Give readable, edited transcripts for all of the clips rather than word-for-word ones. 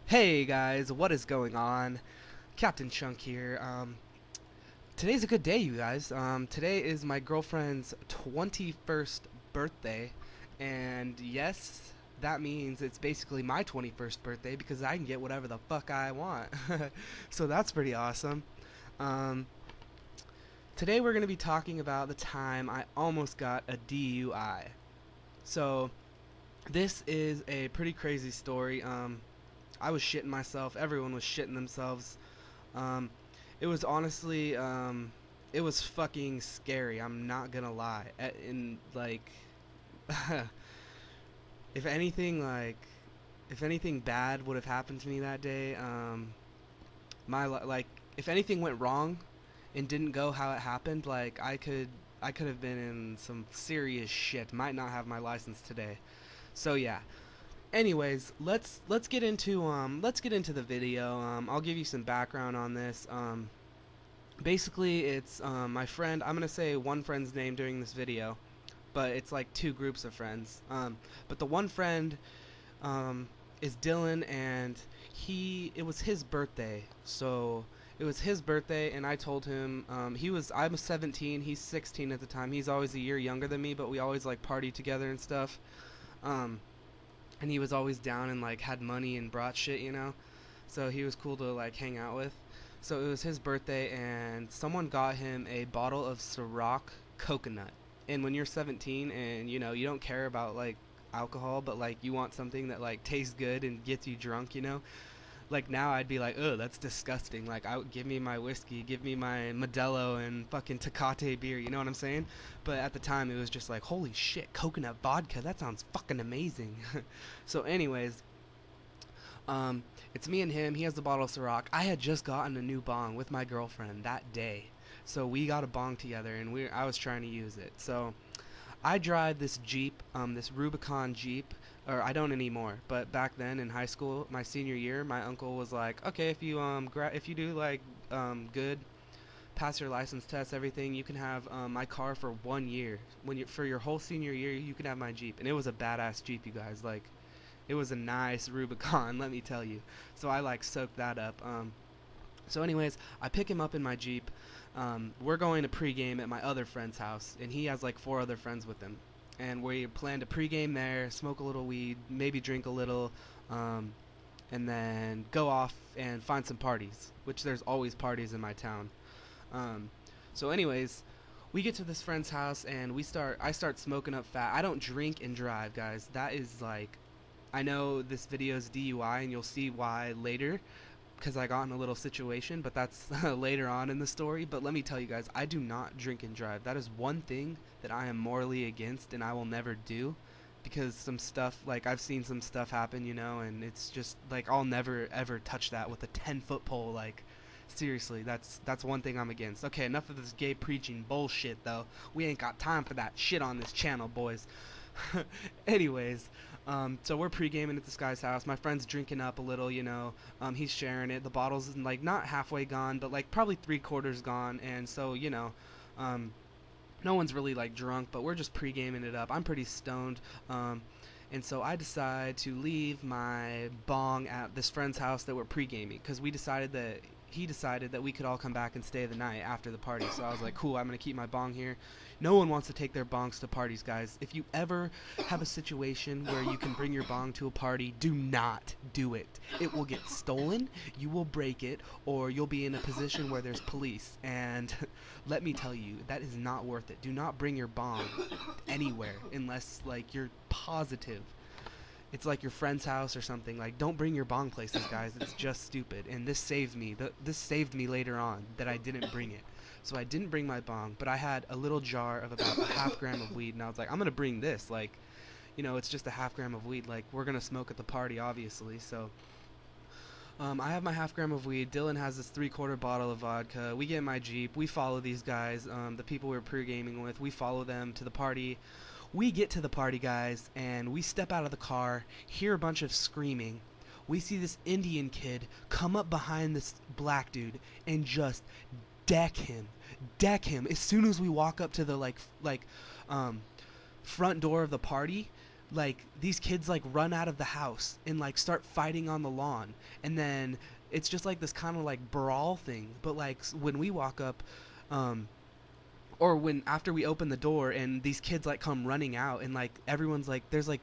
Hey guys, what is going on? Captain Chunk here. Today's a good day, you guys. Today is my girlfriend's 21st birthday, and yes, that means it's basically my 21st birthday because I can get whatever the fuck I want. So that's pretty awesome. Um, Today we're going to be talking about the time I almost got a DUI. So this is a pretty crazy story. I was shitting myself. Everyone was shitting themselves. Um, it was honestly, it was fucking scary. I'm not gonna lie. In like, if anything, if anything bad would have happened to me that day, if anything went wrong and didn't go how it happened, I could have been in some serious shit. Might not have my license today. So yeah. Anyways, let's get into the video. I'll give you some background on this. Basically, it's my friend. I'm gonna say one friend's name during this video, but it's like two groups of friends. But the one friend is Dylan, and it was his birthday. So it was his birthday, and I told him I'm 17, he's 16 at the time. He's always a year younger than me, but we always like party together and stuff. And he was always down and like had money and brought shit, you know. So he was cool to like hang out with. So it was his birthday, and someone got him a bottle of SOOOO coconut. And when you're 17 and you know you don't care about like alcohol, but like you want something that like tastes good and gets you drunk, you know. Like now I'd be like, oh, that's disgusting. Like, give me my whiskey, give me my Modelo and fucking Tecate beer. You know what I'm saying? But at the time, it was just like, holy shit, coconut vodka. That sounds fucking amazing. So, anyways, it's me and him. He has the bottle of Ciroc. I had just gotten a new bong with my girlfriend that day, so we got a bong together, and I was trying to use it. So I drive this Jeep, this Rubicon Jeep, or I don't anymore, but back then in high school, my senior year, my uncle was like, okay, if you do like good, pass your license test, everything, you can have my car for 1 year. For your whole senior year, you can have my Jeep, and it was a badass Jeep, you guys. Like, it was a nice Rubicon, let me tell you. So I like soaked that up. So anyways, I pick him up in my Jeep. We're going to pregame at my other friend's house, and he has like 4 other friends with him. And we plan to pregame there, smoke a little weed, maybe drink a little, and then go off and find some parties, which there's always parties in my town. So anyways, we get to this friend's house, and I start smoking up fat. I don't drink and drive, guys. That is like, I know this video is DUI, and you'll see why later, because I got in a little situation, but that's later on in the story. But let me tell you guys, I do not drink and drive. That is one thing that I am morally against, and I will never do, because some stuff, like, I've seen some stuff happen, you know, and it's just like, I'll never ever touch that with a 10-foot pole. Like, seriously, that's one thing I'm against. Okay, enough of this gay preaching bullshit, though. We ain't got time for that shit on this channel, boys. Anyways, so we're pre-gaming at this guy's house. My friend's drinking up a little, you know. He's sharing it. The bottle's like not halfway gone, but like probably 3/4 gone. And so, you know, no one's really like drunk, but we're just pre-gaming it up. I'm pretty stoned. And so I decide to leave my bong at this friend's house that we're pre-gaming, because he decided that we could all come back and stay the night after the party. So I was like, cool, I'm going to keep my bong here. No one wants to take their bongs to parties, guys. If you ever have a situation where you can bring your bong to a party, do not do it. It will get stolen, you will break it, or you'll be in a position where there's police. And let me tell you, that is not worth it. Do not bring your bong anywhere unless, like, you're positive it's like your friend's house or something. Like, don't bring your bong places, guys. It's just stupid. And this saved me. This saved me later on that I didn't bring it. So I didn't bring my bong, but I had a little jar of about a half gram of weed, and I was like, I'm gonna bring this. Like, you know, it's just a half gram of weed. Like, we're gonna smoke at the party, obviously. So I have my half gram of weed. Dylan has this 3/4 bottle of vodka. We get in my Jeep. We follow these guys, the people we were pre-gaming with. We follow them to the party. We get to the party, guys, and we step out of the car, hear a bunch of screaming. We see this Indian kid come up behind this black dude and just deck him. Deck him. As soon as we walk up to the front door of the party, like these kids like run out of the house and like start fighting on the lawn, and then it's just like this kind of like brawl thing. But like when we walk up, um or when after we open the door and these kids like come running out, and like everyone's like there's like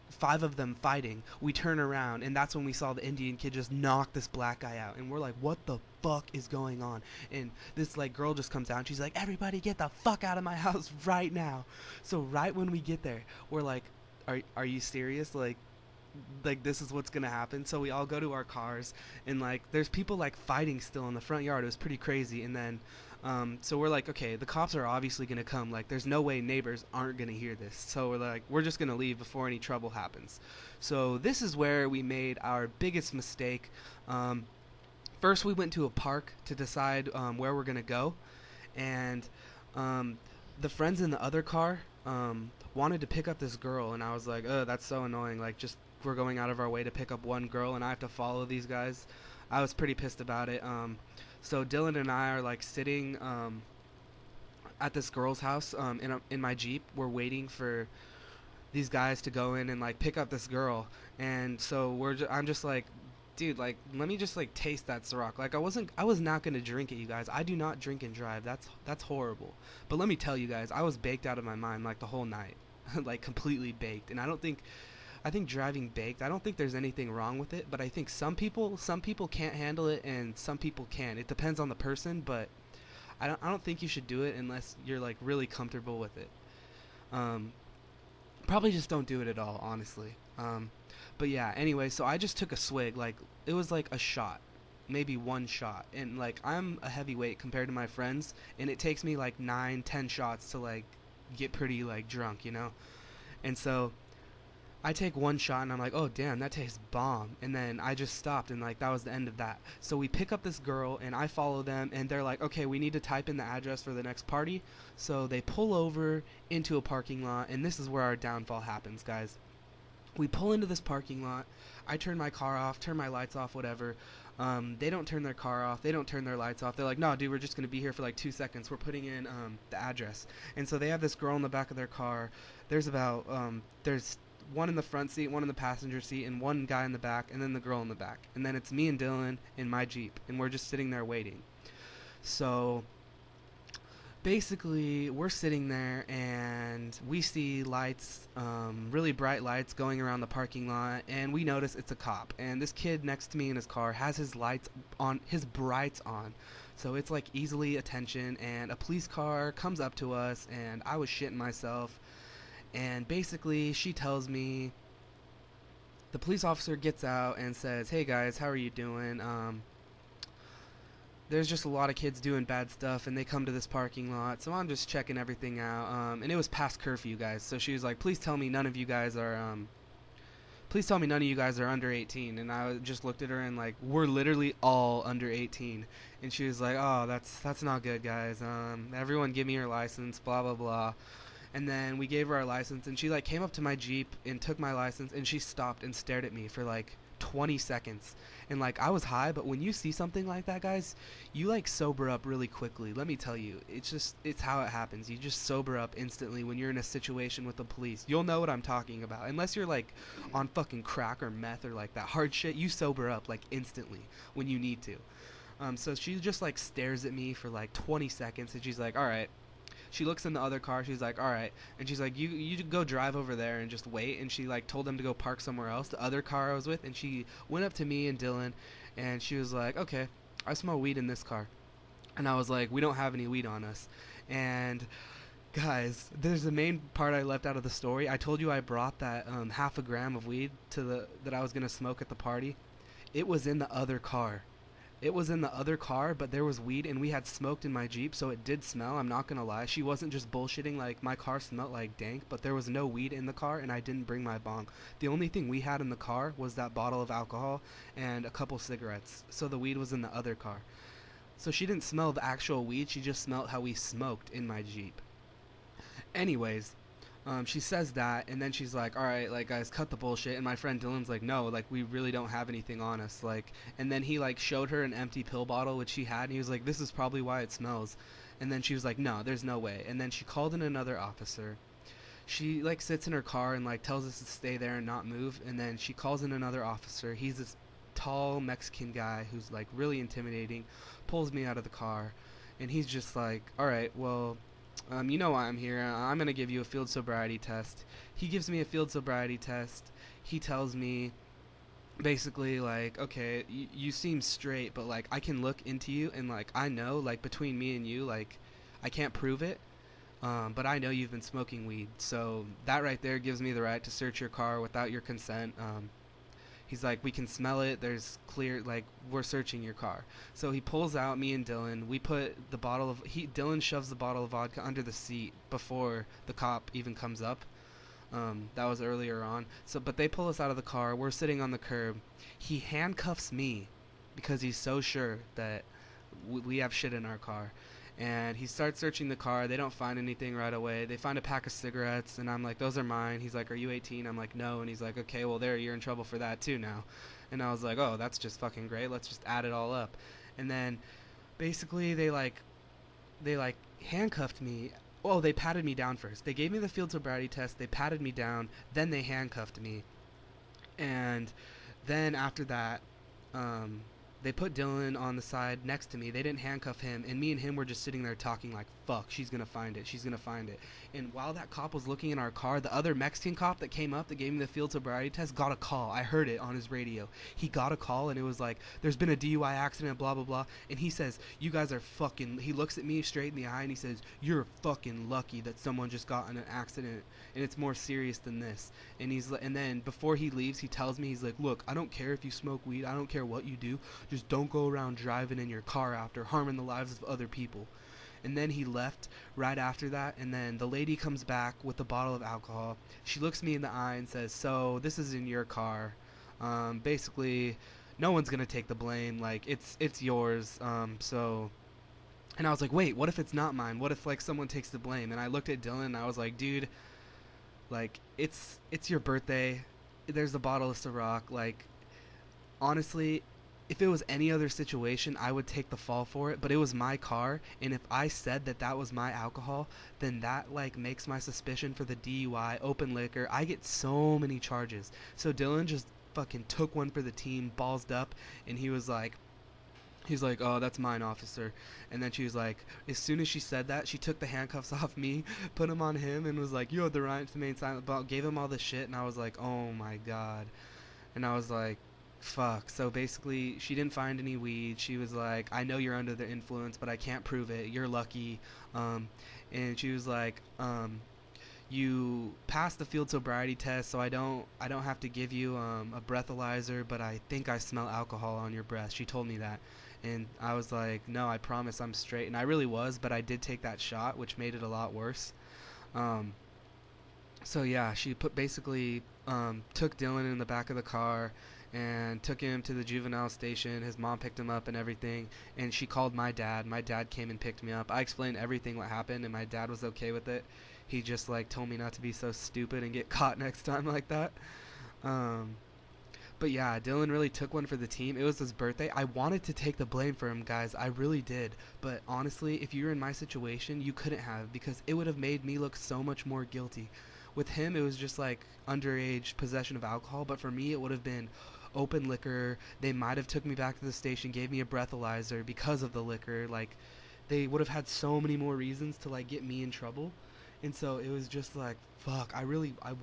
five of them fighting, we turn around and that's when we saw the Indian kid just knock this black guy out, and we're like, what the fuck is going on? And this like girl just comes out and she's like, everybody get the fuck out of my house right now. So right when we get there, we're like, are you serious? Like this is what's gonna happen. So we all go to our cars, and like there's people like fighting still in the front yard. It was pretty crazy. And then so we're like, okay, the cops are obviously gonna come, like there's no way neighbors aren't gonna hear this, so we're like, we're just gonna leave before any trouble happens. So this is where we made our biggest mistake. First we went to a park to decide where we're gonna go, and the friends in the other car wanted to pick up this girl, and I was like, oh, that's so annoying, like just we're going out of our way to pick up one girl and I have to follow these guys. I was pretty pissed about it. So Dylan and I are like sitting at this girl's house in my Jeep. We're waiting for these guys to go in and like pick up this girl, and so I'm just like, dude, like let me just like taste that Ciroc. Like I was not gonna drink it, you guys. I do not drink and drive. That's horrible. But let me tell you guys, I was baked out of my mind like the whole night, like completely baked. And I think driving baked, I don't think there's anything wrong with it, but I think some people can't handle it and some people can. It depends on the person, but I don't think you should do it unless you're like really comfortable with it. Probably just don't do it at all, honestly. But yeah, anyway, so I just took a swig, like it was like a shot, maybe one shot, and like I'm a heavyweight compared to my friends, and it takes me like 9-10 shots to like get pretty like drunk, you know. And so I take one shot and I'm like, oh damn, that tastes bomb. And then I just stopped, and like that was the end of that. So we pick up this girl and I follow them, and they're like, okay, we need to type in the address for the next party. So they pull over into a parking lot, and this is where our downfall happens, guys. We pull into this parking lot. I turn my car off, turn my lights off, whatever. They don't turn their car off. They don't turn their lights off. They're like, no, dude, we're just going to be here for like 2 seconds. We're putting in the address. And so they have this girl in the back of their car. There's one in the front seat, one in the passenger seat, and one guy in the back, and then the girl in the back. And then it's me and Dylan in my Jeep, and we're just sitting there waiting. So basically we're sitting there and we see lights, really bright lights going around the parking lot, and we notice it's a cop, and this kid next to me in his car has his lights on, his brights on, so it's like easily attention. And a police car comes up to us, and I was shitting myself. And basically she tells me, the police officer gets out and says, hey guys, how are you doing? There's just a lot of kids doing bad stuff, and they come to this parking lot, so I'm just checking everything out. And it was past curfew, guys, so she was like, please tell me none of you guys are under 18. And I just looked at her and like, we're literally all under 18. And she was like, oh, that's not good, guys. Everyone give me your license, blah blah blah. And then we gave her our license, and she like came up to my Jeep and took my license, and she stopped and stared at me for like 20 seconds. And like I was high, but when you see something like that, guys, you like sober up really quickly. Let me tell you, it's how it happens. You just sober up instantly when you're in a situation with the police. You'll know what I'm talking about. Unless you're like on fucking crack or meth or like that hard shit, you sober up like instantly when you need to. So she just like stares at me for like 20 seconds, and she's like, all right. She looks in the other car. She's like, all right. And she's like, you go drive over there and just wait. And she like told them to go park somewhere else, the other car I was with. And she went up to me and Dylan, and she was like, okay, I smell weed in this car. And I was like, we don't have any weed on us. And guys, there's the main part I left out of the story. I told you I brought that half a gram of weed that I was gonna smoke at the party. It was in the other car. It was in the other car, but there was weed, and we had smoked in my Jeep, so it did smell. I'm not gonna lie. She wasn't just bullshitting, like my car smelled like dank, but there was no weed in the car, and I didn't bring my bong. The only thing we had in the car was that bottle of alcohol and a couple cigarettes, so the weed was in the other car. So she didn't smell the actual weed, she just smelled how we smoked in my Jeep. Anyways, she says that, and then she's like, alright, like, guys, cut the bullshit. And my friend Dylan's like, no, like, we really don't have anything on us, like. And then he like showed her an empty pill bottle which she had, and he was like, this is probably why it smells. And then she was like, no, there's no way. And then she called in another officer. She like sits in her car and like tells us to stay there and not move, and then she calls in another officer. He's this tall Mexican guy who's like really intimidating, pulls me out of the car, and he's just like, all right, well, you know why I'm here. I'm gonna give you a field sobriety test. He gives me a field sobriety test. He tells me basically like, okay, you seem straight, but like I can look into you and like I know like between me and you, like I can't prove it, but I know you've been smoking weed, so that right there gives me the right to search your car without your consent. He's like, we can smell it. There's clear, like, we're searching your car. So he pulls out me and Dylan. We put the bottle of, Dylan shoves the bottle of vodka under the seat before the cop even comes up. That was earlier on. So, but they pull us out of the car. We're sitting on the curb. He handcuffs me because he's so sure that we have shit in our car. And he starts searching the car. They don't find anything right away. They find a pack of cigarettes, and I'm like, those are mine. He's like, are you 18? I'm like, no. And he's like, okay, well, there, you're in trouble for that too now. And I was like, oh, that's just fucking great. Let's just add it all up. And then basically they handcuffed me. Well, they patted me down first. They gave me the field sobriety test. They patted me down. Then they handcuffed me. And then after that, they put Dylan on the side next to me. They didn't handcuff him, and me and him were just sitting there talking like, fuck, she's gonna find it, she's gonna find it. And while that cop was looking in our car, the other Mexican cop that came up that gave me the field sobriety test got a call. I heard it on his radio. He got a call, and it was like, there's been a DUI accident, blah, blah, blah. And he says, you guys are fucking, he looks at me straight in the eye, and he says, you're fucking lucky that someone just got in an accident, and it's more serious than this. And and then before he leaves, he tells me, he's like, look, I don't care if you smoke weed, I don't care what you do, just don't go around driving in your car after, harming the lives of other people. And then he left right after that, and then the lady comes back with a bottle of alcohol. She looks me in the eye and says, so this is in your car. Basically, no one's gonna take the blame, like it's yours. So, and I was like, wait, what if it's not mine? What if like someone takes the blame? And I looked at Dylan and I was like, dude, like it's your birthday. There's a bottle of Ciroc. Like, honestly, if it was any other situation, I would take the fall for it, but it was my car, and if I said that that was my alcohol, then that like makes my suspicion for the DUI, open liquor. I get so many charges. So Dylan just fucking took one for the team, ballsed up, and he's like, oh, that's mine, officer. And then she was like, as soon as she said that, she took the handcuffs off me, put them on him, and was like, you have the right to remain silent, but gave him all this shit, and I was like, oh my god. And I was like, fuck. So basically, she didn't find any weed. She was like, I know you're under the influence, but I can't prove it. You're lucky. And she was like, you passed the field sobriety test, so I don't have to give you a breathalyzer, but I think I smell alcohol on your breath. She told me that. And I was like, no, I promise I'm straight. And I really was, but I did take that shot, which made it a lot worse. So yeah, she basically took Dylan in the back of the car and took him to the juvenile station. His mom picked him up and everything, and she called my dad. My dad came and picked me up. I explained everything what happened, and my dad was okay with it. He just like told me not to be so stupid and get caught next time like that. But yeah, Dylan really took one for the team. It was his birthday. I wanted to take the blame for him, guys. I really did. But honestly, if you were in my situation, you couldn't have, because it would have made me look so much more guilty. With him, it was just like underage possession of alcohol, but for me, it would have been open liquor. They might have took me back to the station, gave me a breathalyzer because of the liquor. Like, they would have had so many more reasons to like get me in trouble. And so it was just like, fuck, I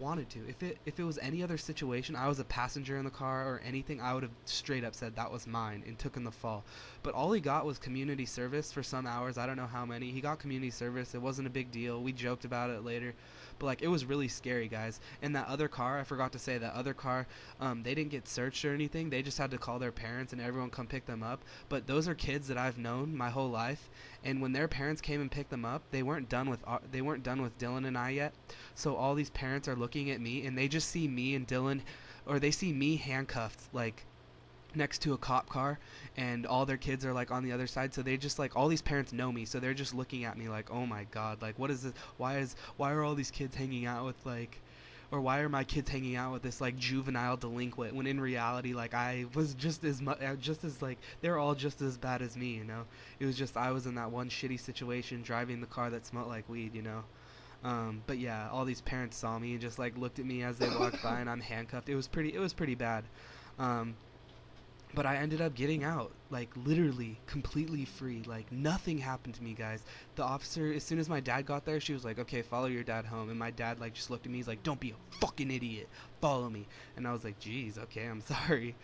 wanted to. If it was any other situation, I was a passenger in the car or anything, I would have straight up said that was mine and taken the fall. But all he got was community service for some hours. I don't know how many. He got community service. It wasn't a big deal. We joked about it later. But like, it was really scary, guys. And that other car, I forgot to say, that other car, they didn't get searched or anything. They just had to call their parents and everyone come pick them up. But those are kids that I've known my whole life, and when their parents came and picked them up, they weren't done with Dylan and I yet. So all these parents are looking at me, and they just see me and Dylan, or they see me handcuffed like next to a cop car, and all their kids are like on the other side. So they just like, all these parents know me, so they're just looking at me like, oh my god, like, what is this? Why are all these kids hanging out with like, or why are my kids hanging out with this like juvenile delinquent, when in reality, like, I was just as like, they're all just as bad as me, you know? It was just, I was in that one shitty situation driving the car that smelled like weed, you know? But yeah, all these parents saw me and just like looked at me as they walked by, and I'm handcuffed. It was pretty bad. Um, but I ended up getting out, like literally completely free. Like nothing happened to me, guys. The officer, as soon as my dad got there, she was like, "Okay, follow your dad home." And my dad like just looked at me. He's like, "Don't be a fucking idiot. Follow me." And I was like, "Geez, okay, I'm sorry."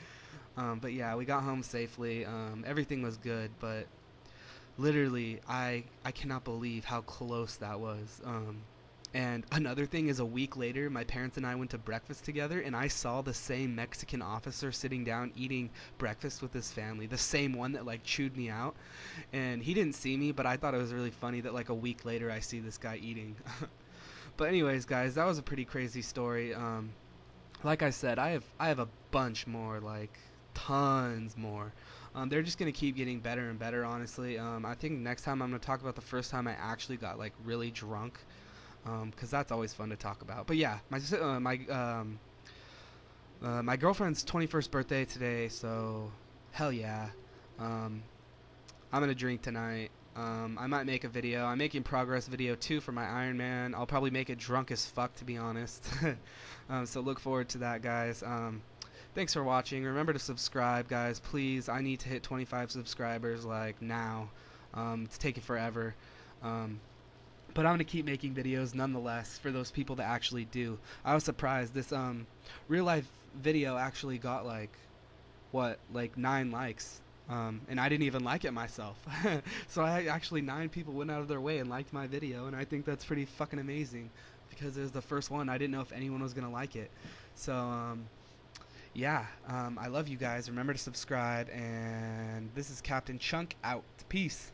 But yeah, we got home safely. Everything was good, but literally, I cannot believe how close that was. And another thing is, a week later, my parents and I went to breakfast together, and I saw the same Mexican officer sitting down eating breakfast with his family, the same one that like chewed me out. And he didn't see me, but I thought it was really funny that like a week later I see this guy eating. But anyways, guys, that was a pretty crazy story. Like I said, I have a bunch more, like tons more. They're just gonna keep getting better and better, honestly. I think next time I'm gonna talk about the first time I actually got like really drunk, because that's always fun to talk about. But yeah, my girlfriend's 21st birthday today, so hell yeah. Um, I'm gonna drink tonight. I might make a video. I'm making progress video too for my Iron Man. I'll probably make it drunk as fuck, to be honest. So look forward to that, guys. Thanks for watching. Remember to subscribe, guys. Please, I need to hit 25 subscribers like now. It's taking forever. But I'm gonna keep making videos nonetheless for those people that actually do. I was surprised this real life video actually got like like 9 likes. And I didn't even like it myself. So I actually 9 people went out of their way and liked my video, and I think that's pretty fucking amazing because it was the first one. I didn't know if anyone was gonna like it. So yeah, I love you guys. Remember to subscribe, and this is Captain Chunk out. Peace.